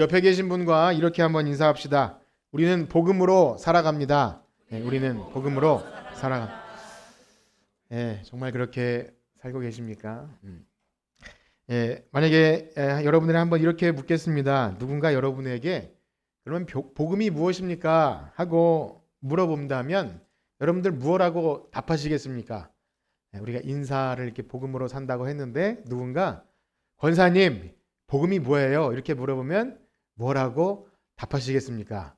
옆에 계신 분과 이렇게 한번 인사합시다. 우리는 복음으로 살아갑니다. 우리는 복음으로 살아갑니다. 정말 그렇게 살고 계십니까? 만약에 여러분들이 한번 이렇게 묻겠습니다. 누군가 여러분에게 그러면 복음이 무엇입니까? 하고 물어본다면 여러분들 무엇라고 답하시겠습니까? 우리가 인사를 이렇게 복음으로 산다고 했는데 누군가 권사님 복음이 뭐예요? 이렇게 물어보면 뭐라고 답하시겠습니까?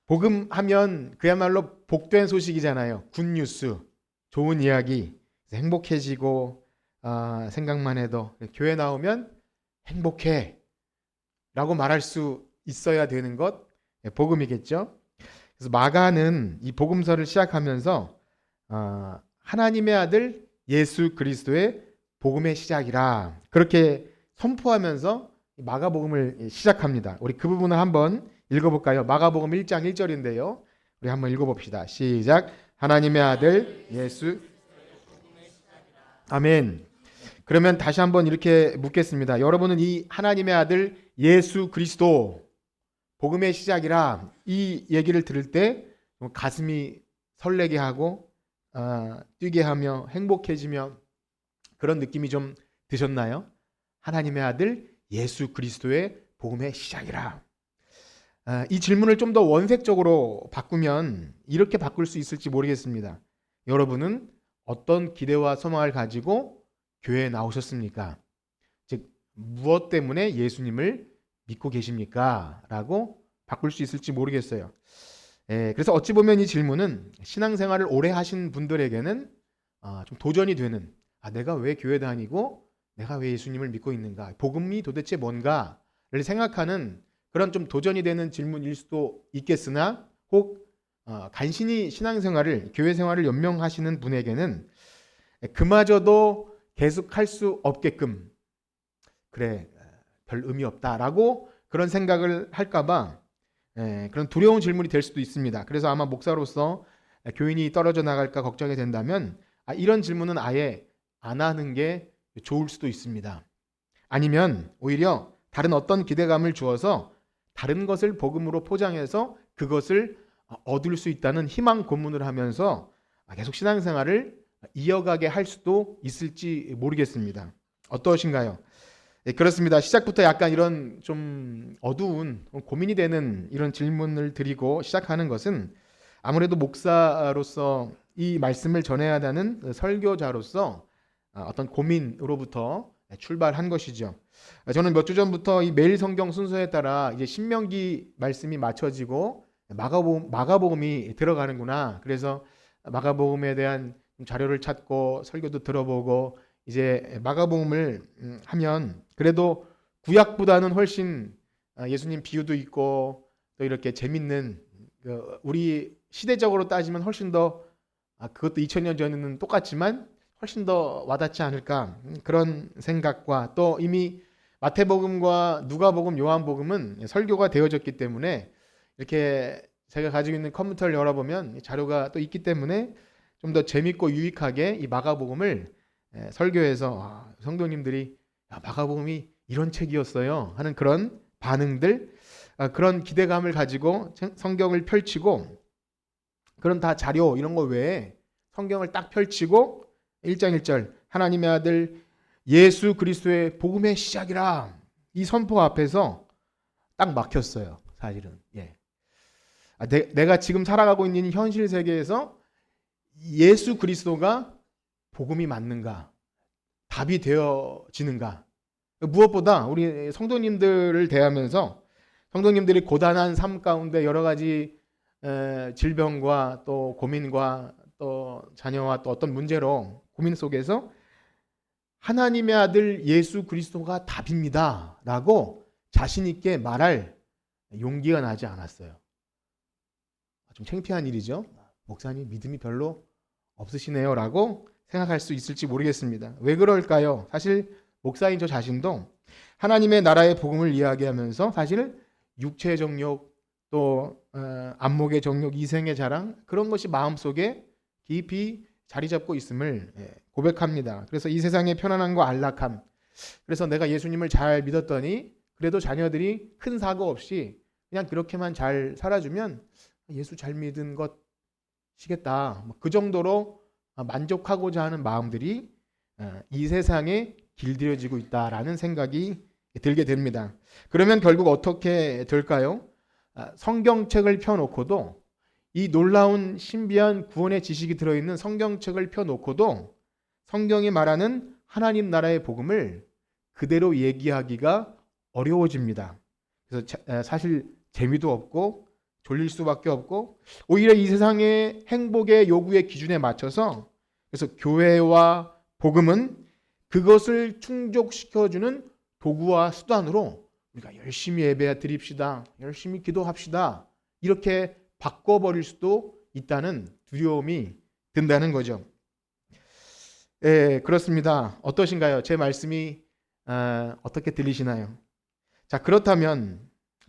복음 하면 그야말로 복된 소식이잖아요. 굿뉴스, 좋은 이야기, 행복해지고 생각만 해도 교회 나오면 행복해 라고 말할 수 있어야 되는 것 복음이겠죠. 그래서 마가는 이 복음서를 시작하면서 하나님의 아들 예수 그리스도의 복음의 시작이라 그렇게 선포하면서 마가복음을 시작합니다. 우리 그 부분을 한번 읽어볼까요? 마가복음 1장 1절인데요. 우리 한번 읽어봅시다. 시작. 하나님의 아들 예수. 아멘. 그러면 다시 한번 이렇게 묻겠습니다. 여러분은 이 하나님의 아들 예수 그리스도 복음의 시작이라 이 얘기를 들을 때 가슴이 설레게 하고 뛰게 하며 행복해지며 그런 느낌이 좀 드셨나요? 하나님의 아들 예수 그리스도의 복음의 시작이라. 이 질문을 좀 더 원색적으로 바꾸면 이렇게 바꿀 수 있을지 모르겠습니다. 여러분은 어떤 기대와 소망을 가지고 교회에 나오셨습니까? 즉 무엇 때문에 예수님을 믿고 계십니까? 라고 바꿀 수 있을지 모르겠어요. 그래서 어찌 보면 이 질문은 신앙생활을 오래 하신 분들에게는 좀 도전이 되는 내가 왜 교회 다니고 내가 왜 예수님을 믿고 있는가? 복음이 도대체 뭔가를 생각하는 그런 좀 도전이 되는 질문일 수도 있겠으나 혹 간신히 신앙생활을 교회 생활을 연명하시는 분에게는 그마저도 계속할 수 없게끔 그래 별 의미 없다라고 그런 생각을 할까봐 그런 두려운 질문이 될 수도 있습니다. 그래서 아마 목사로서 교인이 떨어져 나갈까 걱정이 된다면 이런 질문은 아예 안 하는 게 좋을 수도 있습니다. 아니면 오히려 다른 어떤 기대감을 주어서 다른 것을 복음으로 포장해서 그것을 얻을 수 있다는 희망 고문을 하면서 계속 신앙생활을 이어가게 할 수도 있을지 모르겠습니다. 어떠신가요? 그렇습니다. 시작부터 약간 이런 좀 어두운 고민이 되는 이런 질문을 드리고 시작하는 것은 아무래도 목사로서 이 말씀을 전해야 하는 설교자로서 어떤 고민으로부터 출발한 것이죠. 저는 몇 주 전부터 이 매일 성경 순서에 따라 이제 신명기 말씀이 맞춰지고 마가복음이 들어가는구나. 그래서 마가복음에 대한 자료를 찾고 설교도 들어보고 이제 마가복음을 하면 그래도 구약보다는 훨씬 예수님 비유도 있고 또 이렇게 재밌는 우리 시대적으로 따지면 훨씬 더 그것도 2000년 전에는 똑같지만 훨씬 더 와닿지 않을까 그런 생각과 또 이미 마태복음과 누가복음, 요한복음은 설교가 되어졌기 때문에 이렇게 제가 가지고 있는 컴퓨터를 열어보면 자료가 또 있기 때문에 좀 더 재밌고 유익하게 이 마가복음을 설교해서 성도님들이 마가복음이 이런 책이었어요 하는 그런 반응들 그런 기대감을 가지고 성경을 펼치고 그런 다 자료 이런 거 외에 성경을 딱 펼치고 1장 1절 하나님의 아들 예수 그리스도의 복음의 시작이라 이 선포 앞에서 딱 막혔어요. 사실은 내가 지금 살아가고 있는 현실 세계에서 예수 그리스도가 복음이 맞는가 답이 되어지는가 무엇보다 우리 성도님들을 대하면서 성도님들이 고단한 삶 가운데 여러 가지 질병과 또 고민과 또 자녀와 또 어떤 문제로 고민 속에서 하나님의 아들 예수 그리스도가 답입니다 라고 자신 있게 말할 용기가 나지 않았어요. 좀 창피한 일이죠. 목사님 믿음이 별로 없으시네요 라고 생각할 수 있을지 모르겠습니다. 왜 그럴까요? 사실 목사인 저 자신도 하나님의 나라의 복음을 이야기하면서 사실 육체의 정욕 또 안목의 정욕 이생의 자랑 그런 것이 마음속에 깊이 자리 잡고 있음을 고백합니다. 그래서 이 세상의 편안함과 안락함 그래서 내가 예수님을 잘 믿었더니 그래도 자녀들이 큰 사고 없이 그냥 그렇게만 잘 살아주면 예수 잘 믿은 것이겠다. 그 정도로 만족하고자 하는 마음들이 이 세상에 길들여지고 있다라는 생각이 들게 됩니다. 그러면 결국 어떻게 될까요? 성경책을 펴놓고도 이 놀라운 신비한 구원의 지식이 들어있는 성경책을 펴놓고도 성경이 말하는 하나님 나라의 복음을 그대로 얘기하기가 어려워집니다. 그래서 사실 재미도 없고 졸릴 수밖에 없고 오히려 이 세상의 행복의 요구의 기준에 맞춰서 그래서 교회와 복음은 그것을 충족시켜주는 도구와 수단으로 우리가 열심히 예배 드립시다. 열심히 기도합시다. 이렇게 바꿔버릴 수도 있다는 두려움이 든다는 거죠. 그렇습니다. 어떠신가요? 제 말씀이 어떻게 들리시나요? 자, 그렇다면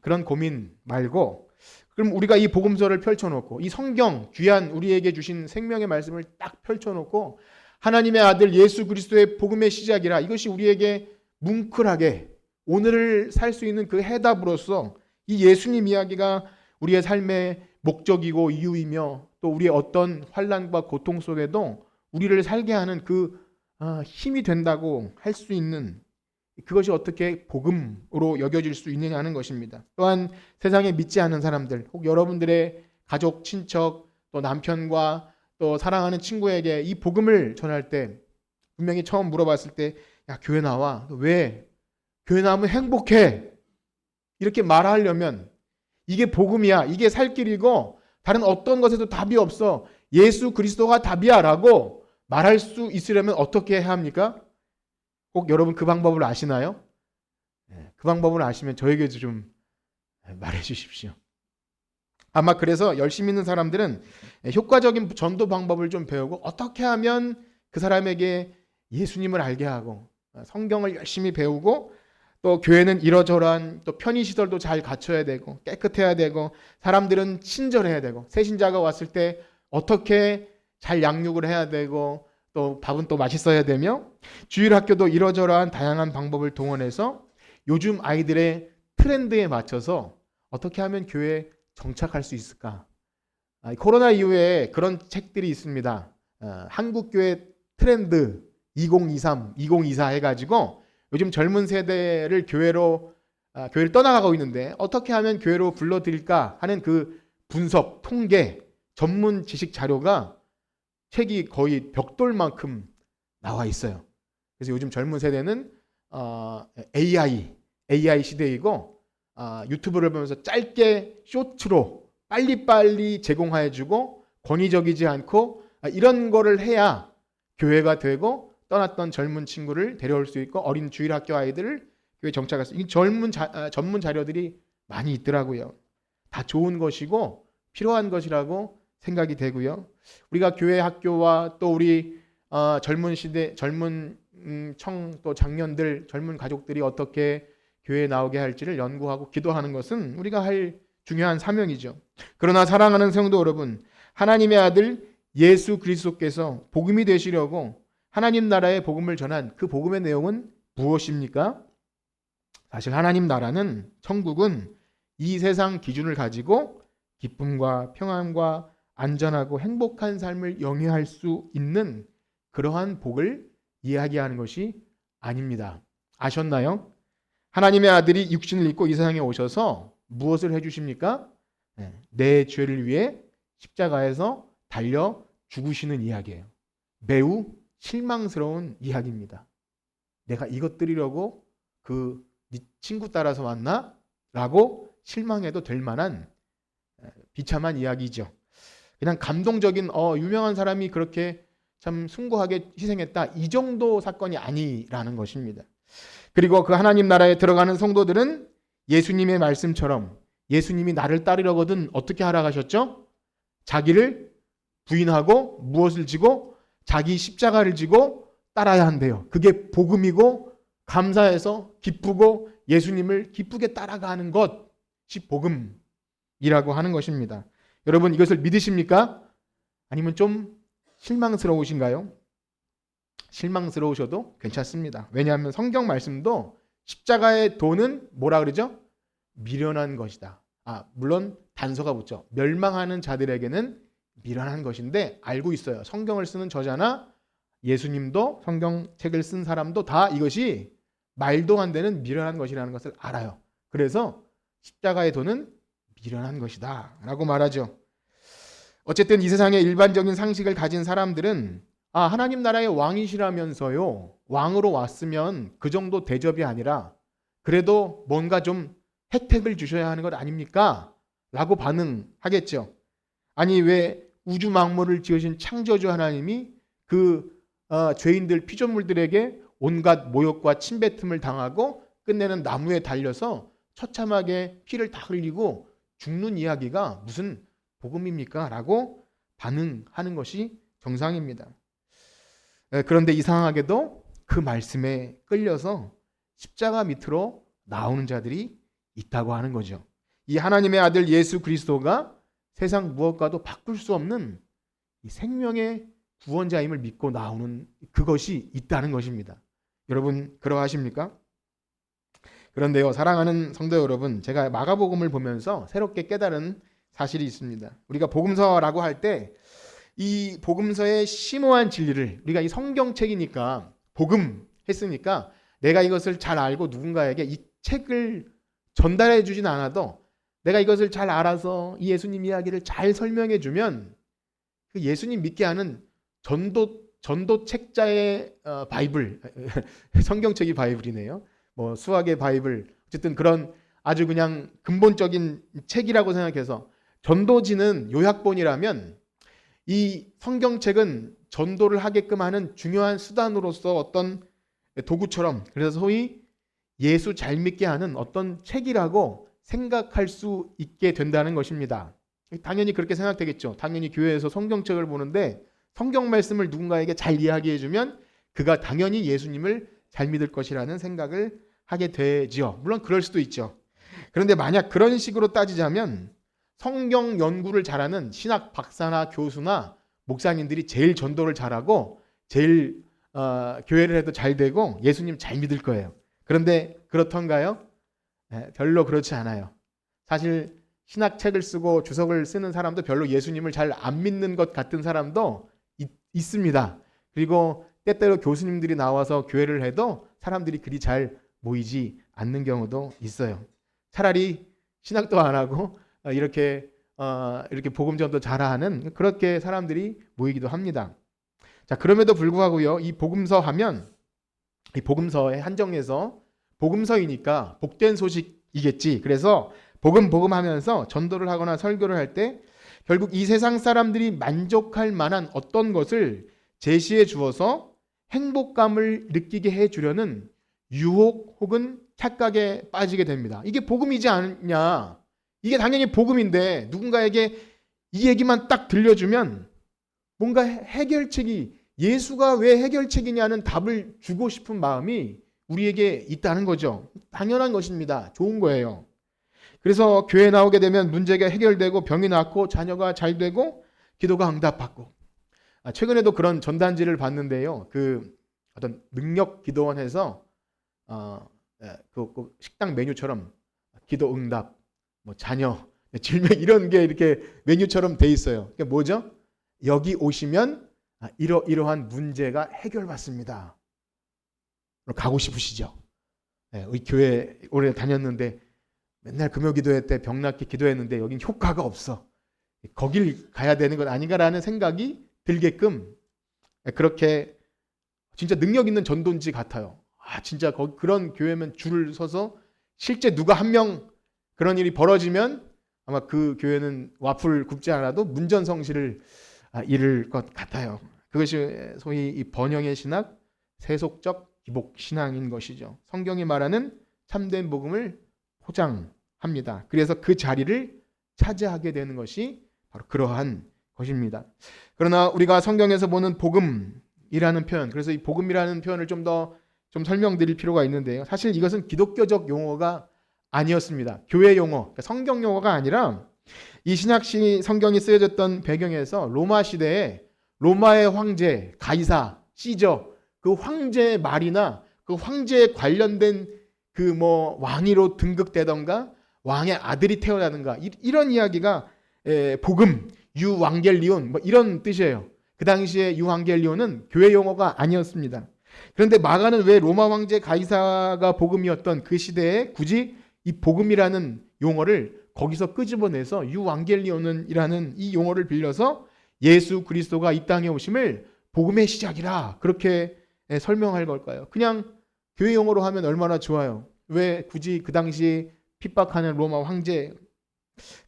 그런 고민 말고 그럼 우리가 이 복음서를 펼쳐놓고 이 성경 귀한 우리에게 주신 생명의 말씀을 딱 펼쳐놓고 하나님의 아들 예수 그리스도의 복음의 시작이라 이것이 우리에게 뭉클하게 오늘을 살 수 있는 그 해답으로서 이 예수님 이야기가 우리의 삶의 목적이고 이유이며 또 우리의 어떤 환난과 고통 속에도 우리를 살게 하는 그 힘이 된다고 할 수 있는 그것이 어떻게 복음으로 여겨질 수 있느냐는 것입니다. 또한 세상에 믿지 않는 사람들, 혹 여러분들의 가족, 친척, 또 남편과 또 사랑하는 친구에게 이 복음을 전할 때 분명히 처음 물어봤을 때 야, 교회 나와. 왜? 교회 나오면 행복해. 이렇게 말하려면 이게 복음이야. 이게 살 길이고 다른 어떤 것에도 답이 없어. 예수 그리스도가 답이야 라고 말할 수 있으려면 어떻게 해야 합니까? 꼭 여러분 그 방법을 아시나요? 그 방법을 아시면 저에게도 좀 말해 주십시오. 아마 그래서 열심히 있는 사람들은 효과적인 전도 방법을 좀 배우고 어떻게 하면 그 사람에게 예수님을 알게 하고 성경을 열심히 배우고 또 교회는 이러저러한 또 편의시설도 잘 갖춰야 되고 깨끗해야 되고 사람들은 친절해야 되고 새신자가 왔을 때 어떻게 잘 양육을 해야 되고 또 밥은 또 맛있어야 되며 주일학교도 이러저러한 다양한 방법을 동원해서 요즘 아이들의 트렌드에 맞춰서 어떻게 하면 교회에 정착할 수 있을까? 코로나 이후에 그런 책들이 있습니다. 한국교회 트렌드 2023, 2024 해가지고 요즘 젊은 세대를 교회를 떠나가고 있는데 어떻게 하면 교회로 불러들일까 하는 그 분석, 통계, 전문 지식 자료가 책이 거의 벽돌만큼 나와 있어요. 그래서 요즘 젊은 세대는 AI 시대이고 유튜브를 보면서 짧게 쇼트로 빨리빨리 제공해주고 권위적이지 않고 이런 거를 해야 교회가 되고 떠났던 젊은 친구를 데려올 수 있고 어린 주일학교 아이들을 교회 정착할 수 있고 전문 자료들이 많이 있더라고요. 다 좋은 것이고 필요한 것이라고 생각이 되고요. 우리가 교회 학교와 또 우리 젊은 시대 젊은 청 또 장년들 젊은 가족들이 어떻게 교회에 나오게 할지를 연구하고 기도하는 것은 우리가 할 중요한 사명이죠. 그러나 사랑하는 성도 여러분, 하나님의 아들 예수 그리스도께서 복음이 되시려고 하나님 나라의 복음을 전한 그 복음의 내용은 무엇입니까? 사실 하나님 나라는 천국은 이 세상 기준을 가지고 기쁨과 평안과 안전하고 행복한 삶을 영위할 수 있는 그러한 복을 이야기하는 것이 아닙니다. 아셨나요? 하나님의 아들이 육신을 입고 이 세상에 오셔서 무엇을 해주십니까? 내 죄를 위해 십자가에서 달려 죽으시는 이야기예요. 매우 실망스러운 이야기입니다. 내가 이것 드리려고 네 친구 따라서 왔나? 라고 실망해도 될 만한 비참한 이야기죠. 그냥 감동적인 유명한 사람이 그렇게 참 숭고하게 희생했다 이 정도 사건이 아니라는 것입니다. 그리고 그 하나님 나라에 들어가는 성도들은 예수님의 말씀처럼 예수님이 나를 따르려거든 어떻게 하라 하셨죠? 자기를 부인하고 무엇을 지고 자기 십자가를 지고 따라야 한대요. 그게 복음이고 감사해서 기쁘고 예수님을 기쁘게 따라가는 것이 복음이라고 하는 것입니다. 여러분 이것을 믿으십니까? 아니면 좀 실망스러우신가요? 실망스러우셔도 괜찮습니다. 왜냐하면 성경 말씀도 십자가의 도는 뭐라 그러죠? 미련한 것이다. 물론 단서가 붙죠. 멸망하는 자들에게는 미련한 것인데 알고 있어요. 성경을 쓰는 저자나 예수님도 성경책을 쓴 사람도 다 이것이 말도 안 되는 미련한 것이라는 것을 알아요. 그래서 십자가의 도는 미련한 것이다 라고 말하죠. 어쨌든 이 세상의 일반적인 상식을 가진 사람들은 하나님 나라의 왕이시라면서요, 왕으로 왔으면 그 정도 대접이 아니라 그래도 뭔가 좀 혜택을 주셔야 하는 것 아닙니까? 라고 반응하겠죠. 아니 왜 우주 만물을 지으신 창조주 하나님이 그 죄인들 피조물들에게 온갖 모욕과 침뱉음을 당하고 끝내는 나무에 달려서 처참하게 피를 다 흘리고 죽는 이야기가 무슨 복음입니까? 라고 반응하는 것이 정상입니다. 그런데 이상하게도 그 말씀에 끌려서 십자가 밑으로 나오는 자들이 있다고 하는 거죠. 이 하나님의 아들 예수 그리스도가 세상 무엇과도 바꿀 수 없는 이 생명의 구원자임을 믿고 나오는 그것이 있다는 것입니다. 여러분 그러하십니까? 그런데요, 사랑하는 성도 여러분, 제가 마가복음을 보면서 새롭게 깨달은 사실이 있습니다. 우리가 복음서라고 할 때 이 복음서의 심오한 진리를, 우리가 이 성경책이니까 복음 했으니까 내가 이것을 잘 알고 누군가에게 이 책을 전달해 주진 않아도 내가 이것을 잘 알아서 이 예수님 이야기를 잘 설명해 주면 그 예수님 믿게 하는 전도 책자의 바이블, 성경책이 바이블이네요. 뭐 수학의 바이블, 어쨌든 그런 아주 그냥 근본적인 책이라고 생각해서 전도지는 요약본이라면 이 성경책은 전도를 하게끔 하는 중요한 수단으로서 어떤 도구처럼, 그래서 소위 예수 잘 믿게 하는 어떤 책이라고 생각할 수 있게 된다는 것입니다. 당연히 그렇게 생각되겠죠. 당연히 교회에서 성경책을 보는데 성경 말씀을 누군가에게 잘 이야기해주면 그가 당연히 예수님을 잘 믿을 것이라는 생각을 하게 되지요. 물론 그럴 수도 있죠. 그런데 만약 그런 식으로 따지자면 성경 연구를 잘하는 신학 박사나 교수나 목사님들이 제일 전도를 잘하고 제일 교회를 해도 잘 되고 예수님 잘 믿을 거예요. 그런데 그렇던가요? 별로 그렇지 않아요. 사실 신학책을 쓰고 주석을 쓰는 사람도 별로 예수님을 잘 안 믿는 것 같은 사람도 있습니다. 그리고 때때로 교수님들이 나와서 교회를 해도 사람들이 그리 잘 모이지 않는 경우도 있어요. 차라리 신학도 안 하고 이렇게 복음 전도 잘하는 그렇게 사람들이 모이기도 합니다. 자, 그럼에도 불구하고요, 이 복음서 하면 이 복음서에 한정해서 복음서이니까 복된 소식이겠지. 그래서 복음 하면서 전도를 하거나 설교를 할 때 결국 이 세상 사람들이 만족할 만한 어떤 것을 제시해 주어서 행복감을 느끼게 해 주려는 유혹 혹은 착각에 빠지게 됩니다. 이게 복음이지 않냐? 이게 당연히 복음인데 누군가에게 이 얘기만 딱 들려주면 뭔가 해결책이, 예수가 왜 해결책이냐는 답을 주고 싶은 마음이 우리에게 있다는 거죠. 당연한 것입니다. 좋은 거예요. 그래서 교회 나오게 되면 문제가 해결되고 병이 낫고 자녀가 잘 되고 기도가 응답받고. 최근에도 그런 전단지를 봤는데요. 그 어떤 능력 기도원에서 그 식당 메뉴처럼 기도 응답, 뭐 자녀, 질병 이런 게 이렇게 메뉴처럼 돼 있어요. 그게 뭐죠? 여기 오시면 이러한 문제가 해결받습니다. 가고 싶으시죠? 우리 교회 오래 다녔는데 맨날 금요 기도회 때 병 낫게 기도했는데 여긴 효과가 없어. 거길 가야 되는 것 아닌가라는 생각이 들게끔 그렇게 진짜 능력 있는 전도인지 같아요. 진짜 그런 교회면 줄을 서서 실제 누가 한 명 그런 일이 벌어지면 아마 그 교회는 와플 굽지 않아도 문전성시를 이룰 것 같아요. 그것이 소위 이 번영의 신학, 세속적 기복 신앙인 것이죠. 성경이 말하는 참된 복음을 포장합니다. 그래서 그 자리를 차지하게 되는 것이 바로 그러한 것입니다. 그러나 우리가 성경에서 보는 복음이라는 표현, 그래서 이 복음이라는 표현을 좀 설명드릴 필요가 있는데요. 사실 이것은 기독교적 용어가 아니었습니다. 교회 용어, 그러니까 성경 용어가 아니라 이 신약시 성경이 쓰여졌던 배경에서 로마 시대에 로마의 황제, 가이사, 시저 그 황제의 말이나 그 황제에 관련된 그 뭐 왕위로 등극되던가 왕의 아들이 태어나든가 이런 이야기가 복음, 유왕겔리온 뭐 이런 뜻이에요. 그 당시에 유왕겔리온은 교회 용어가 아니었습니다. 그런데 마가는 왜 로마 황제 가이사가 복음이었던 그 시대에 굳이 이 복음이라는 용어를 거기서 끄집어내서 유왕겔리온이라는 이 용어를 빌려서 예수 그리스도가 이 땅에 오심을 복음의 시작이라 그렇게 설명할 걸까요? 그냥 교회 용어로 하면 얼마나 좋아요. 왜 굳이 그 당시 핍박하는 로마 황제,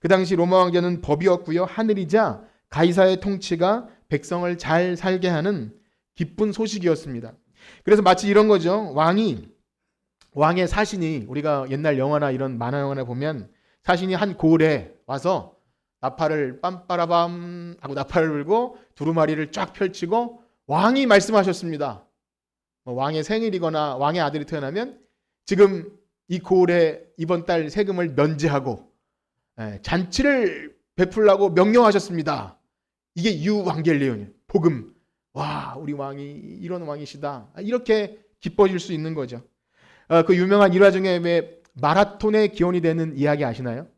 그 당시 로마 황제는 법이었고요. 하늘이자 가이사의 통치가 백성을 잘 살게 하는 기쁜 소식이었습니다. 그래서 마치 이런 거죠. 왕의 사신이, 우리가 옛날 영화나 이런 만화 영화나 보면 사신이 한 고을에 와서 나팔을 빰빠라밤 하고 나팔을 불고 두루마리를 쫙 펼치고 왕이 말씀하셨습니다. 왕의 생일이거나 왕의 아들이 태어나면 지금 이 고을에 이번 달 세금을 면제하고 잔치를 베풀라고 명령하셨습니다. 이게 유왕겔리온이에요. 복음. 와, 우리 왕이 이런 왕이시다. 이렇게 기뻐질 수 있는 거죠. 그 유명한 일화 중에 왜 마라톤의 기원이 되는 이야기 아시나요?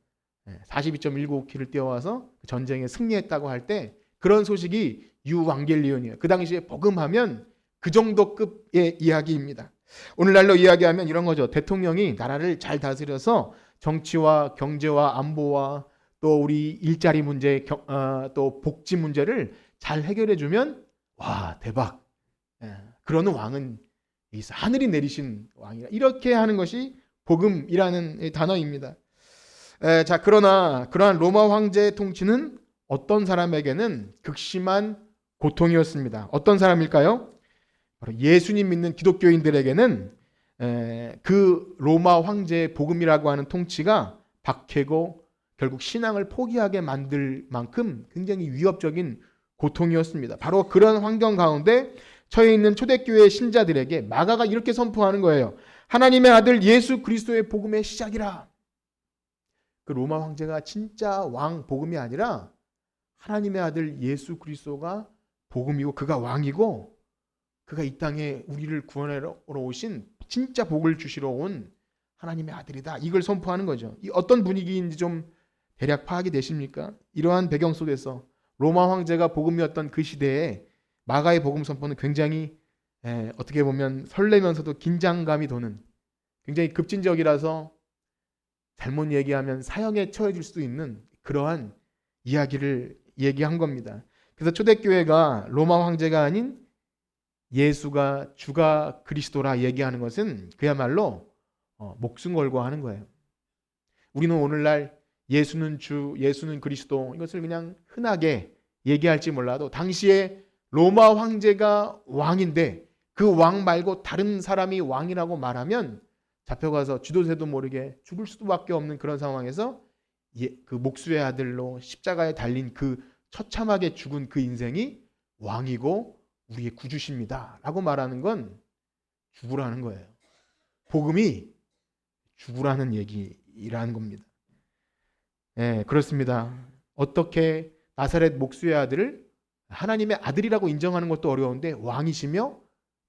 42.195km를 뛰어와서 전쟁에 승리했다고 할 때 그런 소식이 유왕겔리온이에요. 그 당시에 복음하면 그 정도 급의 이야기입니다. 오늘날로 이야기하면 이런 거죠. 대통령이 나라를 잘 다스려서 정치와 경제와 안보와 또 우리 일자리 문제, 또 복지 문제를 잘 해결해주면 와, 대박. 그러는 왕은 하늘이 내리신 왕이라, 이렇게 하는 것이 복음이라는 단어입니다. 자, 그러나 그러한 로마 황제의 통치는 어떤 사람에게는 극심한 고통이었습니다. 어떤 사람일까요? 바로 예수님 믿는 기독교인들에게는 그 로마 황제의 복음이라고 하는 통치가 박해고 결국 신앙을 포기하게 만들 만큼 굉장히 위협적인 고통이었습니다. 바로 그런 환경 가운데 처해 있는 초대교회 신자들에게 마가가 이렇게 선포하는 거예요. 하나님의 아들 예수 그리스도의 복음의 시작이라. 그 로마 황제가 진짜 왕 복음이 아니라 하나님의 아들 예수 그리스도가 복음이고 그가 왕이고 그가 이 땅에 우리를 구원하러 오신 진짜 복을 주시러 온 하나님의 아들이다. 이걸 선포하는 거죠. 이 어떤 분위기인지 좀 대략 파악이 되십니까? 이러한 배경 속에서 로마 황제가 복음이었던 그 시대에 마가의 복음 선포는 굉장히 어떻게 보면 설레면서도 긴장감이 도는, 굉장히 급진적이라서 잘못 얘기하면 사형에 처해질 수도 있는 그러한 이야기를 얘기한 겁니다. 그래서 초대교회가 로마 황제가 아닌 예수가 주가 그리스도라 얘기하는 것은 그야말로 목숨 걸고 하는 거예요. 우리는 오늘날 예수는 주, 예수는 그리스도, 이것을 그냥 흔하게 얘기할지 몰라도 당시에 로마 황제가 왕인데 그 왕 말고 다른 사람이 왕이라고 말하면 잡혀가서 쥐도새도 모르게 죽을 수밖에 없는 그런 상황에서 그 목수의 아들로 십자가에 달린 그 처참하게 죽은 그 인생이 왕이고 우리의 구주십니다 라고 말하는 건 죽으라는 거예요. 복음이 죽으라는 얘기라는 겁니다. 그렇습니다. 어떻게 나사렛 목수의 아들을 하나님의 아들이라고 인정하는 것도 어려운데 왕이시며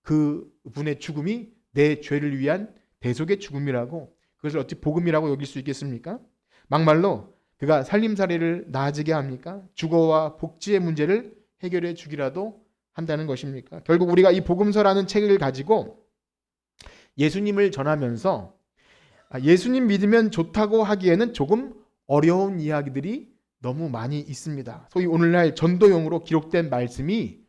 그분의 죽음이 내 죄를 위한 대속의 죽음이라고, 그것을 어찌 복음이라고 여길 수 있겠습니까? 막말로 그가 살림살이를 나아지게 합니까? 주거와 복지의 문제를 해결해 주기라도 한다는 것입니까? 결국 우리가 이 복음서라는 책을 가지고 예수님을 전하면서 예수님 믿으면 좋다고 하기에는 조금 어려운 이야기들이 너무 많이 있습니다. 소위 오늘날 전도용으로 기록된 말씀이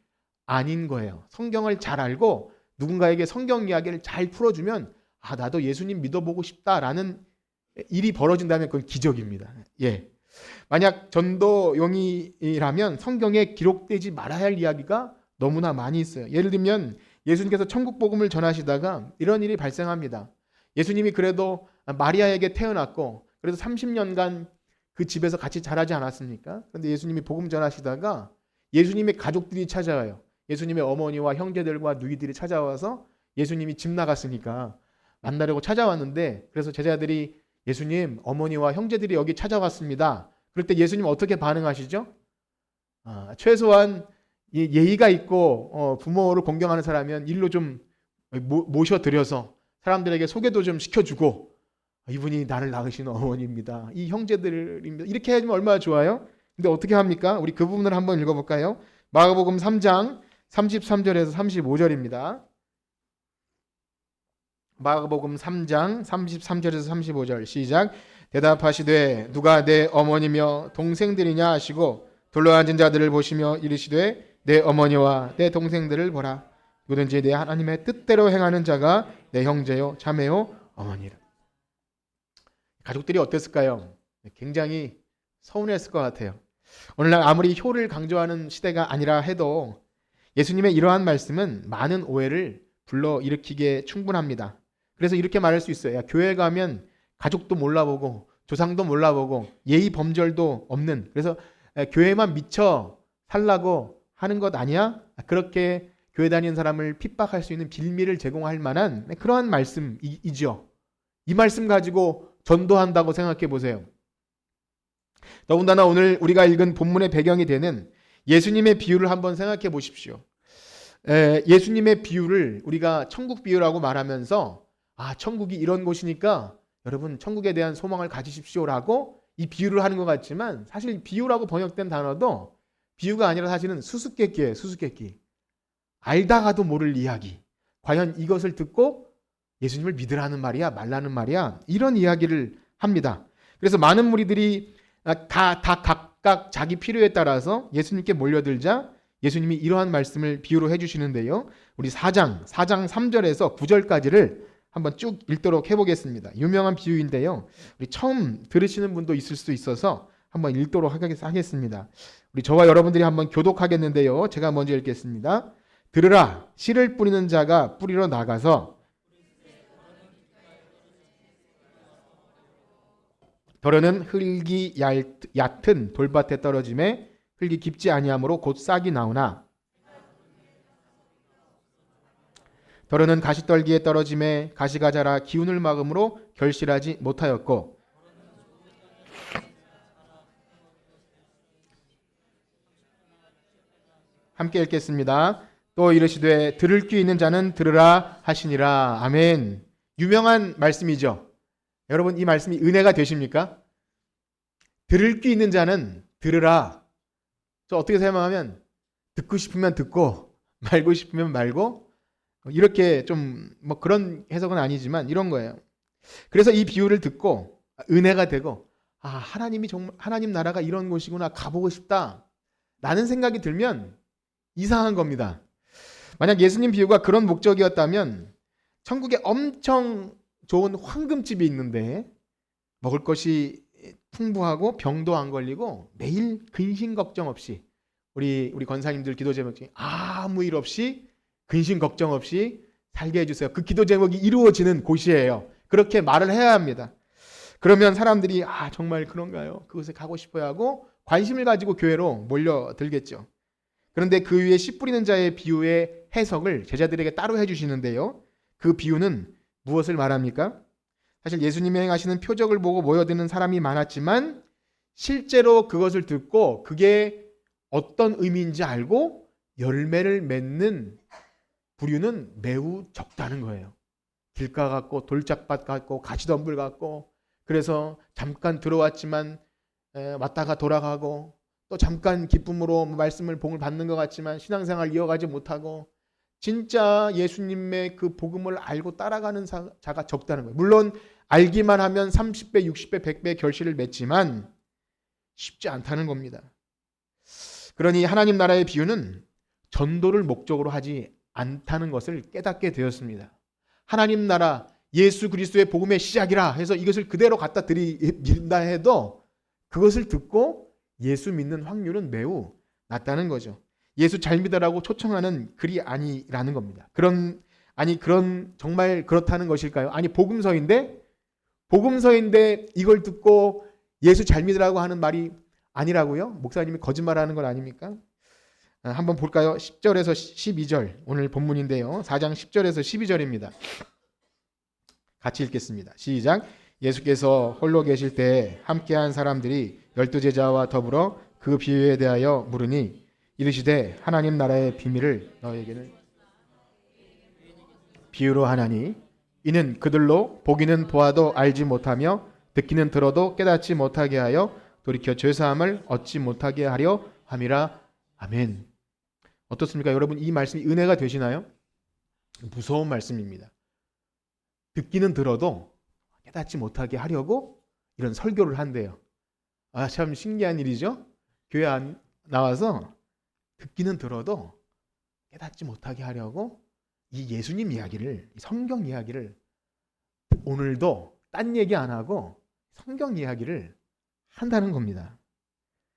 아닌 거예요. 성경을 잘 알고 누군가에게 성경 이야기를 잘 풀어주면 나도 예수님 믿어보고 싶다라는 일이 벌어진다면 그건 기적입니다. 만약 전도용이라면 성경에 기록되지 말아야 할 이야기가 너무나 많이 있어요. 예를 들면 예수님께서 천국 복음을 전하시다가 이런 일이 발생합니다. 예수님이 그래도 마리아에게 태어났고 그래서 30년간 그 집에서 같이 자라지 않았습니까? 그런데 예수님이 복음 전하시다가 예수님의 가족들이 찾아와요. 예수님의 어머니와 형제들과 누이들이 찾아와서 예수님이 집 나갔으니까 만나려고 찾아왔는데, 그래서 제자들이 예수님, 어머니와 형제들이 여기 찾아왔습니다. 그럴 때 예수님 어떻게 반응하시죠? 최소한 예의가 있고 부모를 공경하는 사람이면 일로 좀 모셔드려서 사람들에게 소개도 좀 시켜주고 이분이 나를 낳으신 어머니입니다. 이 형제들입니다. 이렇게 해주면 얼마나 좋아요? 근데 어떻게 합니까? 우리 그 부분을 한번 읽어볼까요? 마가복음 3장 33절에서 35절입니다. 마가복음 3장 33절에서 35절 시작. 대답하시되 누가 내 어머니며 동생들이냐 하시고 둘러앉은 자들을 보시며 이르시되 내 어머니와 내 동생들을 보라. 누구든지 내 하나님의 뜻대로 행하는 자가 내 형제요 자매요 어머니라. 가족들이 어땠을까요? 굉장히 서운했을 것 같아요. 오늘날 아무리 효를 강조하는 시대가 아니라 해도 예수님의 이러한 말씀은 많은 오해를 불러일으키기에 충분합니다. 그래서 이렇게 말할 수 있어요. 야, 교회 가면 가족도 몰라보고 조상도 몰라보고 예의 범절도 없는, 그래서 교회만 미쳐 살라고 하는 것 아니야? 그렇게 교회 다니는 사람을 핍박할 수 있는 빌미를 제공할 만한 그러한 말씀이죠. 이 말씀 가지고 전도한다고 생각해 보세요. 더군다나 오늘 우리가 읽은 본문의 배경이 되는 예수님의 비유를 한번 생각해 보십시오. 예수님의 비유를 우리가 천국 비유라고 말하면서 천국이 이런 곳이니까 여러분 천국에 대한 소망을 가지십시오라고 이 비유를 하는 것 같지만 사실 비유라고 번역된 단어도 비유가 아니라 사실은 수수께끼예요. 수수께끼. 알다가도 모를 이야기. 과연 이것을 듣고 예수님을 믿으라는 말이야 말라는 말이야, 이런 이야기를 합니다. 그래서 많은 무리들이 다 각각 자기 필요에 따라서 예수님께 몰려들자 예수님이 이러한 말씀을 비유로 해주시는데요. 우리 4장 3절에서 9절까지를 한번 쭉 읽도록 해보겠습니다. 유명한 비유인데요. 우리 처음 들으시는 분도 있을 수 있어서 한번 읽도록 하겠습니다. 우리 저와 여러분들이 한번 교독하겠는데요. 제가 먼저 읽겠습니다. 들으라, 씨를 뿌리는 자가 뿌리러 나가서 덜어는 흙이 얕은 돌밭에 떨어짐에 흙이 깊지 아니하므로 곧 싹이 나오나 덜어는 가시떨기에 떨어짐에 가시가 자라 기운을 막음으로 결실하지 못하였고 함께 읽겠습니다. 또 이르시되 들을 귀 있는 자는 들으라 하시니라. 아멘. 유명한 말씀이죠. 여러분 이 말씀이 은혜가 되십니까? 들을 귀 있는 자는 들으라. 저 어떻게 설명하면 듣고 싶으면 듣고 말고 싶으면 말고, 이렇게 좀 그런 해석은 아니지만 이런 거예요. 그래서 이 비유를 듣고 은혜가 되고 하나님이 정말 하나님 나라가 이런 곳이구나, 가보고 싶다 라는 생각이 들면 이상한 겁니다. 만약 예수님 비유가 그런 목적이었다면 천국에 엄청 좋은 황금집이 있는데 먹을 것이 풍부하고 병도 안 걸리고 매일 근심 걱정 없이, 우리 권사님들 기도 제목 중에 아무 일 없이 근심 걱정 없이 살게 해주세요. 그 기도 제목이 이루어지는 곳이에요. 그렇게 말을 해야 합니다. 그러면 사람들이 정말 그런가요? 그곳에 가고 싶어야 하고 관심을 가지고 교회로 몰려들겠죠. 그런데 그 위에 씨 뿌리는 자의 비유의 해석을 제자들에게 따로 해주시는데요. 그 비유는 무엇을 말합니까? 사실 예수님이 행하시는 표적을 보고 모여드는 사람이 많았지만 실제로 그것을 듣고 그게 어떤 의미인지 알고 열매를 맺는 부류는 매우 적다는 거예요. 길가 같고 돌짝밭 같고 가시덤불 같고, 그래서 잠깐 들어왔지만 왔다가 돌아가고 또 잠깐 기쁨으로 말씀을 복을 받는 것 같지만 신앙생활 이어가지 못하고, 진짜 예수님의 그 복음을 알고 따라가는 자가 적다는 거예요. 물론 알기만 하면 30배, 60배, 100배 결실을 맺지만 쉽지 않다는 겁니다. 그러니 하나님 나라의 비유는 전도를 목적으로 하지 않다는 것을 깨닫게 되었습니다. 하나님 나라, 예수 그리스도의 복음의 시작이라 해서 이것을 그대로 갖다 드린다 해도 그것을 듣고 예수 믿는 확률은 매우 낮다는 거죠. 예수 잘 믿으라고 초청하는 글이 아니라는 겁니다. 그런 정말 그렇다는 것일까요? 아니 복음서인데 이걸 듣고 예수 잘 믿으라고 하는 말이 아니라고요? 목사님이 거짓말하는 건 아닙니까? 한번 볼까요? 10절에서 12절 오늘 본문인데요. 4장 10절에서 12절입니다. 같이 읽겠습니다. 시작. 예수께서 홀로 계실 때 함께한 사람들이 12 제자와 더불어 그 비유에 대하여 물으니 이르시되 하나님 나라의 비밀을 너에게는 비유로 하나니 이는 그들로 보기는 보아도 알지 못하며 듣기는 들어도 깨닫지 못하게 하여 돌이켜 죄사함을 얻지 못하게 하려 함이라. 아멘. 어떻습니까? 여러분, 이 말씀이 은혜가 되시나요? 무서운 말씀입니다. 듣기는 들어도 깨닫지 못하게 하려고 이런 설교를 한대요. 참 신기한 일이죠? 교회 안 나와서 듣기는 들어도 깨닫지 못하게 하려고 이 예수님 이야기를, 성경 이야기를 오늘도 딴 얘기 안 하고 성경 이야기를 한다는 겁니다.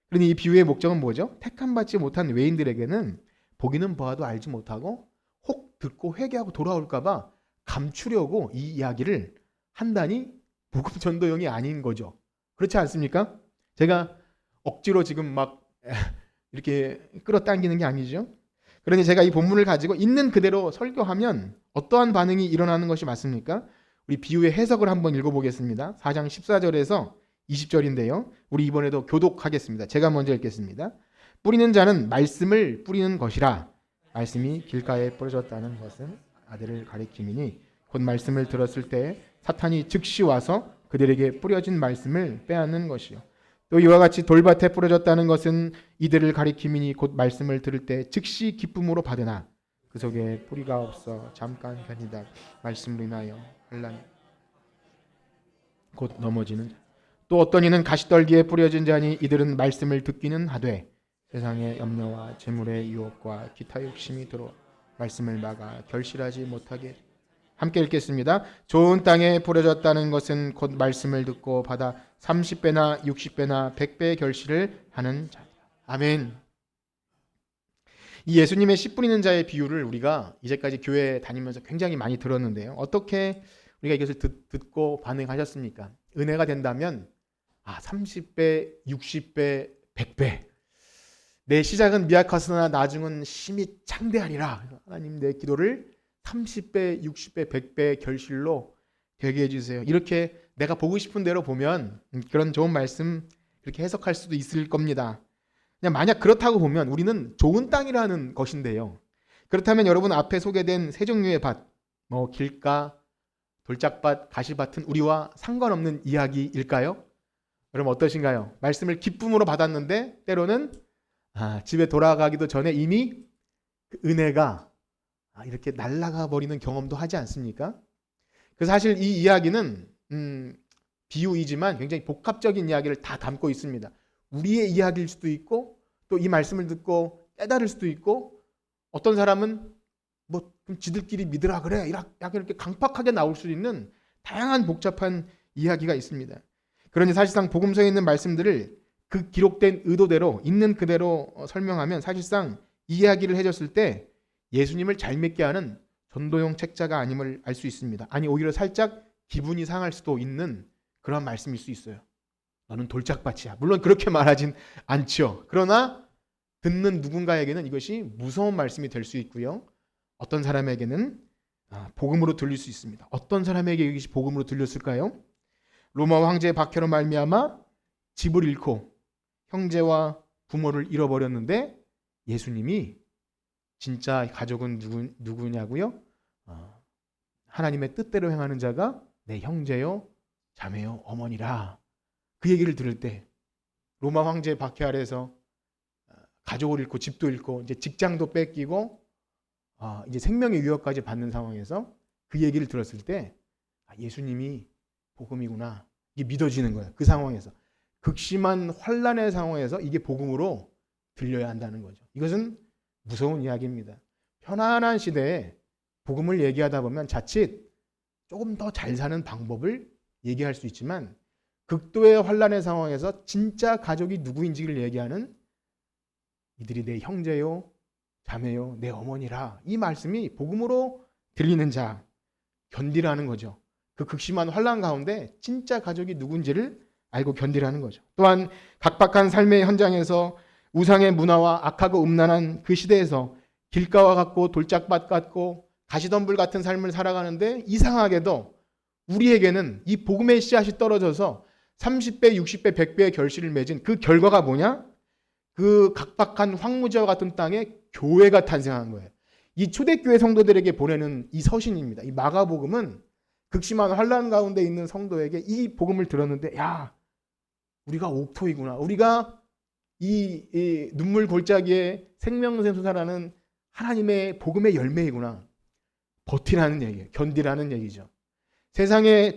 그러니 이 비유의 목적은 뭐죠? 택함받지 못한 외인들에게는 보기는 보아도 알지 못하고 혹 듣고 회개하고 돌아올까 봐 감추려고 이 이야기를 한다니 복음 전도용이 아닌 거죠. 그렇지 않습니까? 제가 억지로 지금 막 이렇게 끌어당기는 게 아니죠. 그러니 제가 이 본문을 가지고 있는 그대로 설교하면 어떠한 반응이 일어나는 것이 맞습니까? 우리 비유의 해석을 한번 읽어보겠습니다. 4장 14절에서 20절인데요. 우리 이번에도 교독하겠습니다. 제가 먼저 읽겠습니다. 뿌리는 자는 말씀을 뿌리는 것이라. 말씀이 길가에 뿌려졌다는 것은 아들을 가리킴이니 곧 말씀을 들었을 때 사탄이 즉시 와서 그들에게 뿌려진 말씀을 빼앗는 것이요. 또 이와 같이 돌밭에 뿌려졌다는 것은 이들을 가리킴이니 곧 말씀을 들을 때 즉시 기쁨으로 받으나 그 속에 뿌리가 없어 잠깐 견디다 말씀으로 인하여 환난 곧 넘어지는. 또 어떤 이는 가시떨기에 뿌려진 자니 이들은 말씀을 듣기는 하되 세상의 염려와 재물의 유혹과 기타 욕심이 들어 말씀을 막아 결실하지 못하게. 함께 읽겠습니다. 좋은 땅에 뿌려졌다는 것은 곧 말씀을 듣고 받아 30배나 60배나 100배의 결실을 하는 자이라. 아멘. 이 예수님의 씨 뿌리는 자의 비유를 우리가 이제까지 교회 다니면서 굉장히 많이 들었는데요. 어떻게 우리가 이것을 듣고 반응하셨습니까? 은혜가 된다면 30배, 60배, 100배. 내 시작은 미약하으나 나중은 심히 창대하리라. 하나님, 내 기도를 30배, 60배, 100배 결실로 되게 해주세요. 이렇게 내가 보고 싶은 대로 보면 그런 좋은 말씀 그렇게 해석할 수도 있을 겁니다. 그냥 만약 그렇다고 보면 우리는 좋은 땅이라는 것인데요. 그렇다면 여러분 앞에 소개된 세 종류의 밭, 길가, 돌짝밭, 가시밭은 우리와 상관없는 이야기일까요? 여러분 어떠신가요? 말씀을 기쁨으로 받았는데 때로는 집에 돌아가기도 전에 이미 그 은혜가 이렇게 날아가 버리는 경험도 하지 않습니까? 그래서 사실 이 이야기는 비유이지만 굉장히 복합적인 이야기를 다 담고 있습니다. 우리의 이야기일 수도 있고 또 이 말씀을 듣고 깨달을 수도 있고 어떤 사람은 그럼 지들끼리 믿으라 그래 약간 이렇게 강팍하게 나올 수 있는 다양한 복잡한 이야기가 있습니다. 그러니 사실상 복음서에 있는 말씀들을 그 기록된 의도대로 있는 그대로 설명하면 사실상 이 이야기를 해줬을 때 예수님을 잘 믿게 하는 전도용 책자가 아님을 알 수 있습니다. 아니 오히려 살짝 기분이 상할 수도 있는 그런 말씀일 수 있어요. 너는 돌짝밭이야. 물론 그렇게 말하진 않죠. 그러나 듣는 누군가에게는 이것이 무서운 말씀이 될 수 있고요. 어떤 사람에게는 복음으로 들릴 수 있습니다. 어떤 사람에게 이것이 복음으로 들렸을까요? 로마 황제 박해로 말미암아 집을 잃고 형제와 부모를 잃어버렸는데 예수님이 진짜 가족은 누구냐고요? 하나님의 뜻대로 행하는 자가 내 형제요, 자매요, 어머니라. 그 얘기를 들을 때 로마 황제 박해 아래서 가족을 잃고 집도 잃고 이제 직장도 뺏기고 이제 생명의 위협까지 받는 상황에서 그 얘기를 들었을 때 예수님이 복음이구나. 이게 믿어지는 거예요. 그 상황에서. 극심한 환난의 상황에서 이게 복음으로 들려야 한다는 거죠. 이것은 무서운 이야기입니다. 편안한 시대에 복음을 얘기하다 보면 자칫 조금 더 잘 사는 방법을 얘기할 수 있지만 극도의 환난의 상황에서 진짜 가족이 누구인지를 얘기하는 이들이 내 형제요, 자매요, 내 어머니라. 이 말씀이 복음으로 들리는 자 견디라는 거죠. 그 극심한 환난 가운데 진짜 가족이 누군지를 알고 견디라는 거죠. 또한 각박한 삶의 현장에서 우상의 문화와 악하고 음란한 그 시대에서 길가와 같고 돌짝밭 같고 가시덤불 같은 삶을 살아가는데 이상하게도 우리에게는 이 복음의 씨앗이 떨어져서 30배, 60배, 100배의 결실을 맺은 그 결과가 뭐냐? 그 각박한 황무지와 같은 땅에 교회가 탄생한 거예요. 이 초대교회 성도들에게 보내는 이 서신입니다. 이 마가복음은 극심한 환난 가운데 있는 성도에게 이 복음을 들었는데, 야, 우리가 옥토이구나. 우리가 이 눈물 골짜기에 생명샘 솟아나는 하나님의 복음의 열매이구나. 버티라는 얘기예요. 견디라는 얘기죠. 세상의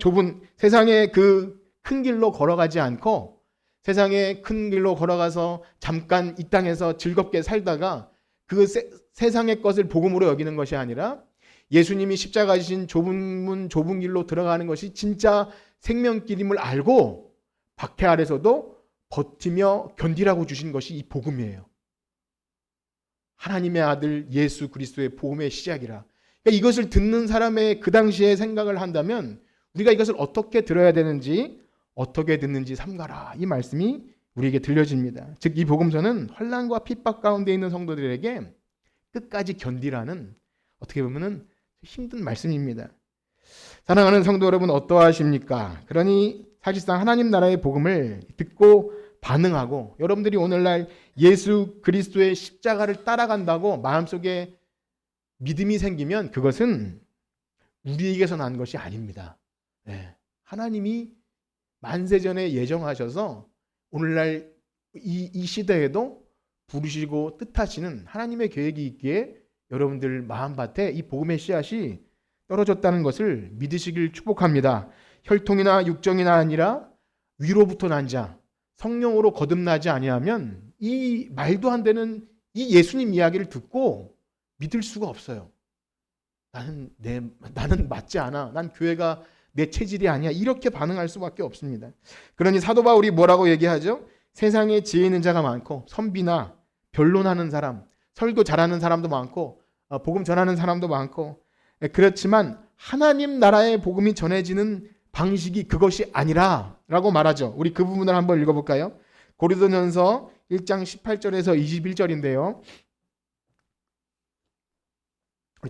그 큰 길로 걸어가지 않고, 세상의 큰 길로 걸어가서 잠깐 이 땅에서 즐겁게 살다가 그 세상의 것을 복음으로 여기는 것이 아니라 예수님이 십자가 지신 좁은 문 좁은 길로 들어가는 것이 진짜 생명길임을 알고 박해 아래서도 버티며 견디라고 주신 것이 이 복음이에요. 하나님의 아들 예수 그리스도의 복음의 시작이라. 그러니까 이것을 듣는 사람의 그 당시에 생각을 한다면 우리가 이것을 어떻게 들어야 되는지, 어떻게 듣는지 삼가라. 이 말씀이 우리에게 들려집니다. 즉 이 복음서는 환난과 핍박 가운데 있는 성도들에게 끝까지 견디라는, 어떻게 보면은 힘든 말씀입니다. 사랑하는 성도 여러분, 어떠하십니까? 그러니 사실상 하나님 나라의 복음을 듣고 반응하고, 여러분들이 오늘날 예수 그리스도의 십자가를 따라간다고 마음속에 믿음이 생기면 그것은 우리에게서 난 것이 아닙니다. 하나님이 만세전에 예정하셔서 오늘날 이 시대에도 부르시고 뜻하시는 하나님의 계획이 있기에 여러분들 마음밭에 이 복음의 씨앗이 떨어졌다는 것을 믿으시길 축복합니다. 혈통이나 육정이나 아니라 위로부터 난 자, 성령으로 거듭나지 아니하면 이 말도 안 되는 이 예수님 이야기를 듣고 믿을 수가 없어요. 나는 맞지 않아. 난 교회가 내 체질이 아니야. 이렇게 반응할 수밖에 없습니다. 그러니 사도 바울이 뭐라고 얘기하죠? 세상에 지혜 있는 자가 많고, 선비나 변론하는 사람, 설교 잘하는 사람도 많고, 복음 전하는 사람도 많고, 그렇지만 하나님 나라의 복음이 전해지는 방식이 그것이 아니라 라고 말하죠. 우리 그 부분을 한번 읽어볼까요? 고린도전서 1장 18절에서 21절인데요.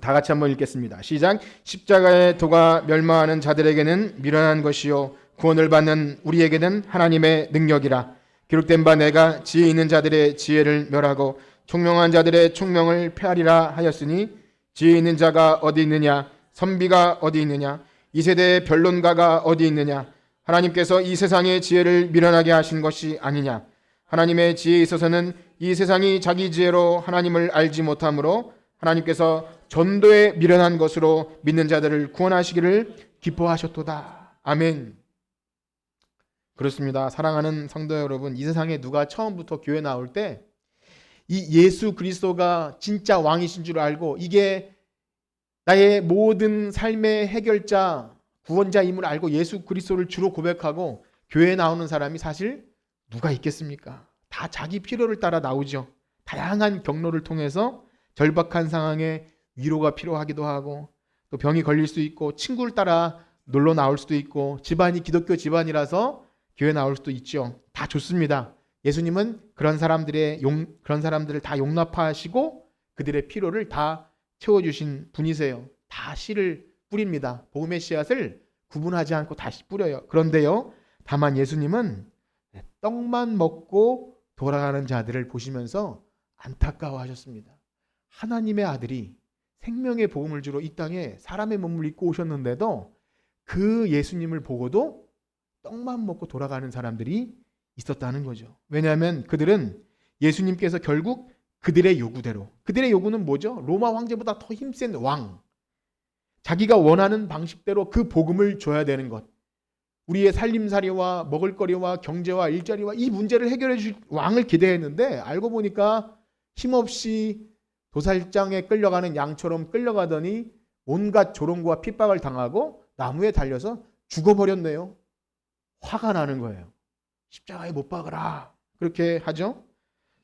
다 같이 한번 읽겠습니다. 시작. 십자가의 도가 멸망하는 자들에게는 미련한 것이요 구원을 받는 우리에게는 하나님의 능력이라. 기록된 바 내가 지혜 있는 자들의 지혜를 멸하고 총명한 자들의 총명을 폐하리라 하였으니, 지혜 있는 자가 어디 있느냐, 선비가 어디 있느냐, 이 세대의 변론가가 어디 있느냐. 하나님께서 이 세상의 지혜를 미련하게 하신 것이 아니냐. 하나님의 지혜에 있어서는 이 세상이 자기 지혜로 하나님을 알지 못하므로 하나님께서 전도에 미련한 것으로 믿는 자들을 구원하시기를 기뻐하셨도다. 아멘. 그렇습니다. 사랑하는 성도 여러분, 이 세상에 누가 처음부터 교회 나올 때 이 예수 그리스도가 진짜 왕이신 줄 알고 이게 나의 모든 삶의 해결자, 구원자임을 알고 예수 그리스도를 주로 고백하고 교회에 나오는 사람이 사실 누가 있겠습니까? 다 자기 필요를 따라 나오죠. 다양한 경로를 통해서 절박한 상황에 위로가 필요하기도 하고, 또 병이 걸릴 수 있고, 친구를 따라 놀러 나올 수도 있고, 집안이 기독교 집안이라서 교회 나올 수도 있죠. 다 좋습니다. 예수님은 그런 사람들을 다 용납하시고 그들의 필요를 다 채워주신 분이세요. 다 씨를 뿌립니다. 복음의 씨앗을 구분하지 않고 다시 뿌려요. 그런데요, 다만 예수님은 떡만 먹고 돌아가는 자들을 보시면서 안타까워하셨습니다. 하나님의 아들이 생명의 복음을 주러 이 땅에 사람의 몸을 입고 오셨는데도 그 예수님을 보고도 떡만 먹고 돌아가는 사람들이 있었다는 거죠. 왜냐하면 그들은 예수님께서 결국 그들의 요구대로, 그들의 요구는 뭐죠? 로마 황제보다 더 힘센 왕, 자기가 원하는 방식대로 그 복음을 줘야 되는 것, 우리의 살림살이와 먹을거리와 경제와 일자리와 이 문제를 해결해 줄 왕을 기대했는데 알고 보니까 힘없이 도살장에 끌려가는 양처럼 끌려가더니 온갖 조롱과 핍박을 당하고 나무에 달려서 죽어버렸네요. 화가 나는 거예요. 십자가에 못 박으라. 그렇게 하죠.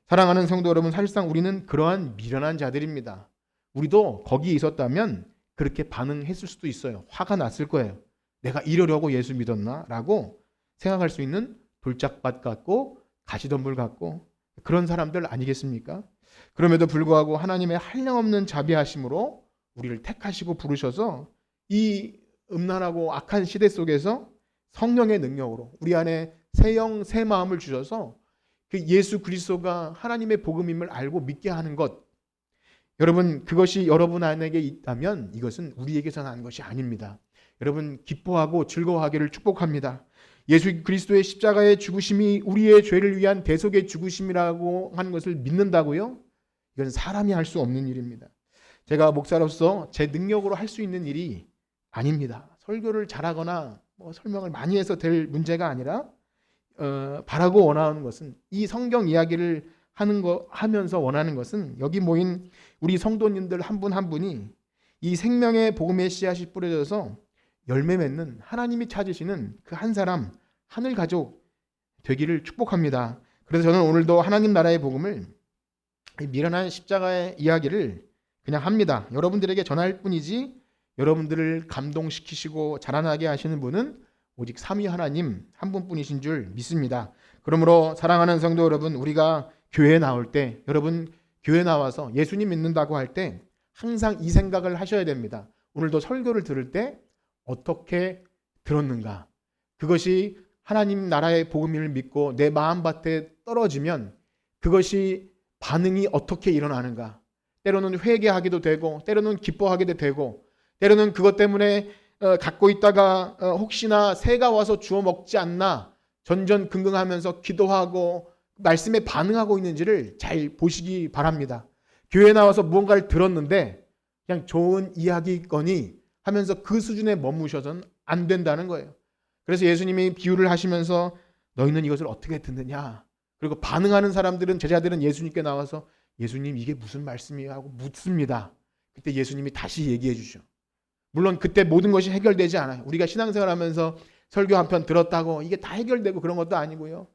사랑하는 성도 여러분, 사실상 우리는 그러한 미련한 자들입니다. 우리도 거기에 있었다면 그렇게 반응했을 수도 있어요. 화가 났을 거예요. 내가 이러려고 예수 믿었나? 라고 생각할 수 있는 돌짝밭 같고 가시덤불 같고 그런 사람들 아니겠습니까? 그럼에도 불구하고 하나님의 한량없는 자비하심으로 우리를 택하시고 부르셔서 이 음란하고 악한 시대 속에서 성령의 능력으로 우리 안에 새 영, 새 마음을 주셔서 그 예수 그리스도가 하나님의 복음임을 알고 믿게 하는 것, 여러분 그것이 여러분 안에 있다면 이것은 우리에게서 난 것이 아닙니다. 여러분 기뻐하고 즐거워하기를 축복합니다. 예수 그리스도의 십자가의 죽으심이 우리의 죄를 위한 대속의 죽으심이라고 하는 것을 믿는다고요? 이건 사람이 할 수 없는 일입니다. 제가 목사로서 제 능력으로 할 수 있는 일이 아닙니다. 설교를 잘하거나 설명을 많이 해서 될 문제가 아니라 바라고 원하는 것은, 이 성경 이야기를 하면서 원하는 것은, 여기 모인 우리 성도님들 한 분 한 분이 이 생명의 복음의 씨앗이 뿌려져서 열매 맺는, 하나님이 찾으시는 그 한 사람, 하늘 가족 되기를 축복합니다. 그래서 저는 오늘도 하나님 나라의 복음을, 미련한 십자가의 이야기를 그냥 합니다. 여러분들에게 전할 뿐이지 여러분들을 감동시키시고 자라나게 하시는 분은 오직 삼위 하나님 한 분뿐이신 줄 믿습니다. 그러므로 사랑하는 성도 여러분, 우리가 교회에 나올 때, 여러분 교회 나와서 예수님 믿는다고 할 때 항상 이 생각을 하셔야 됩니다. 오늘도 설교를 들을 때 어떻게 들었는가? 그것이 하나님 나라의 복음을 믿고 내 마음밭에 떨어지면 그것이 반응이 어떻게 일어나는가? 때로는 회개하기도 되고, 때로는 기뻐하기도 되고, 때로는 그것 때문에 갖고 있다가 혹시나 새가 와서 주워 먹지 않나 전전긍긍하면서 기도하고 말씀에 반응하고 있는지를 잘 보시기 바랍니다. 교회에 나와서 무언가를 들었는데 그냥 좋은 이야기거니 하면서 그 수준에 머무셔서는 안 된다는 거예요. 그래서 예수님이 비유를 하시면서 너희는 이것을 어떻게 듣느냐, 그리고 반응하는 사람들은, 제자들은 예수님께 나와서 예수님 이게 무슨 말씀이에요 하고 묻습니다. 그때 예수님이 다시 얘기해 주죠. 물론 그때 모든 것이 해결되지 않아요. 우리가 신앙생활하면서 설교 한 편 들었다고 이게 다 해결되고 그런 것도 아니고요.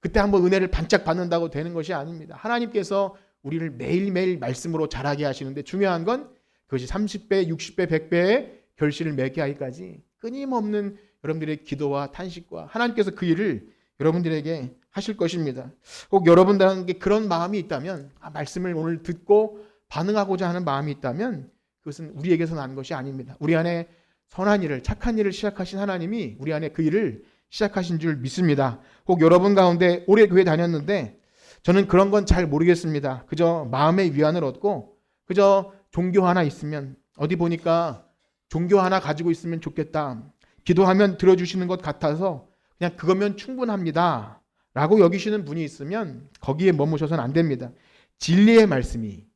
그때 한번 은혜를 반짝 받는다고 되는 것이 아닙니다. 하나님께서 우리를 매일매일 말씀으로 자라게 하시는데, 중요한 건 그것이 30배, 60배, 100배의 결실을 맺게 하기까지 끊임없는 여러분들의 기도와 탄식과 하나님께서 그 일을 여러분들에게 하실 것입니다. 혹 여러분들에게 그런 마음이 있다면, 말씀을 오늘 듣고 반응하고자 하는 마음이 있다면 그것은 우리에게서 난 것이 아닙니다. 우리 안에 선한 일을, 착한 일을 시작하신 하나님이 우리 안에 그 일을 시작하신 줄 믿습니다. 혹 여러분 가운데 오래 교회 다녔는데 저는 그런 건 잘 모르겠습니다. 그저 마음의 위안을 얻고 그저 종교 하나 있으면, 어디 보니까 종교 하나 가지고 있으면 좋겠다, 기도하면 들어주시는 것 같아서 그냥 그거면 충분합니다 라고 여기시는 분이 있으면 거기에 머무셔서는 안 됩니다. 진리의 말씀이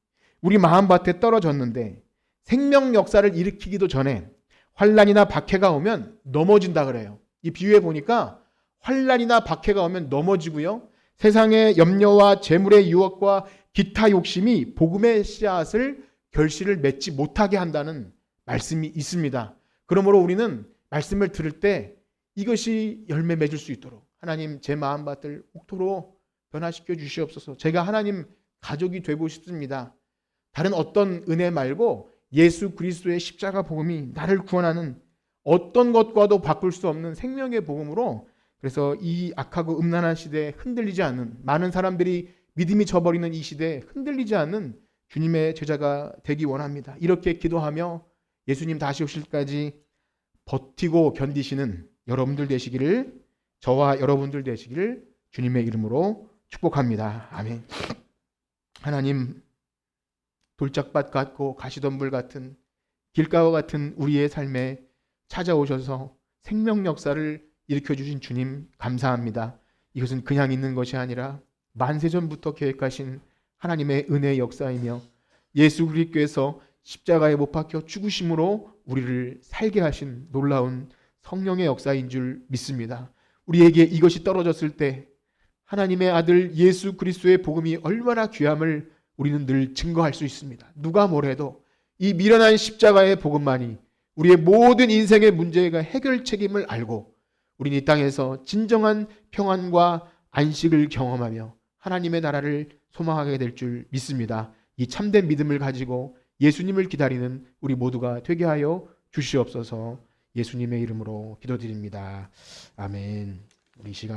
우리 마음밭에 떨어졌는데 생명 역사를 일으키기도 전에 환난이나 박해가 오면 넘어진다 그래요. 이 비유에 보니까 환난이나 박해가 오면 넘어지고요, 세상의 염려와 재물의 유혹과 기타 욕심이 복음의 씨앗을, 결실을 맺지 못하게 한다는 말씀이 있습니다. 그러므로 우리는 말씀을 들을 때 이것이 열매 맺을 수 있도록, 하나님 제 마음밭을 옥토로 변화시켜 주시옵소서. 제가 하나님 가족이 되고 싶습니다. 다른 어떤 은혜 말고 예수 그리스도의 십자가 복음이 나를 구원하는, 어떤 것과도 바꿀 수 없는 생명의 복음으로, 그래서 이 악하고 음란한 시대에 흔들리지 않는, 많은 사람들이 믿음이 저버리는 이 시대에 흔들리지 않는 주님의 제자가 되기 원합니다. 이렇게 기도하며 예수님 다시 오실 때까지 버티고 견디시는 여러분들 되시기를, 저와 여러분들 되시기를 주님의 이름으로 축복합니다. 아멘. 하나님, 돌짝밭 같고 가시덤불 같은, 길가와 같은 우리의 삶에 찾아오셔서 생명 역사를 일으켜주신 주님 감사합니다. 이것은 그냥 있는 것이 아니라 만세전부터 계획하신 하나님의 은혜의 역사이며 예수 그리스도께서 십자가에 못 박혀 죽으심으로 우리를 살게 하신 놀라운 성령의 역사인 줄 믿습니다. 우리에게 이것이 떨어졌을 때 하나님의 아들 예수 그리스도의 복음이 얼마나 귀함을 우리는 늘 증거할 수 있습니다. 누가 뭐래도 이 미련한 십자가의 복음만이 우리의 모든 인생의 문제가 해결 책임을 알고 우리는 이 땅에서 진정한 평안과 안식을 경험하며 하나님의 나라를 소망하게 될 줄 믿습니다. 이 참된 믿음을 가지고 예수님을 기다리는 우리 모두가 되게 하여 주시옵소서. 예수님의 이름으로 기도드립니다. 아멘. 우리 시간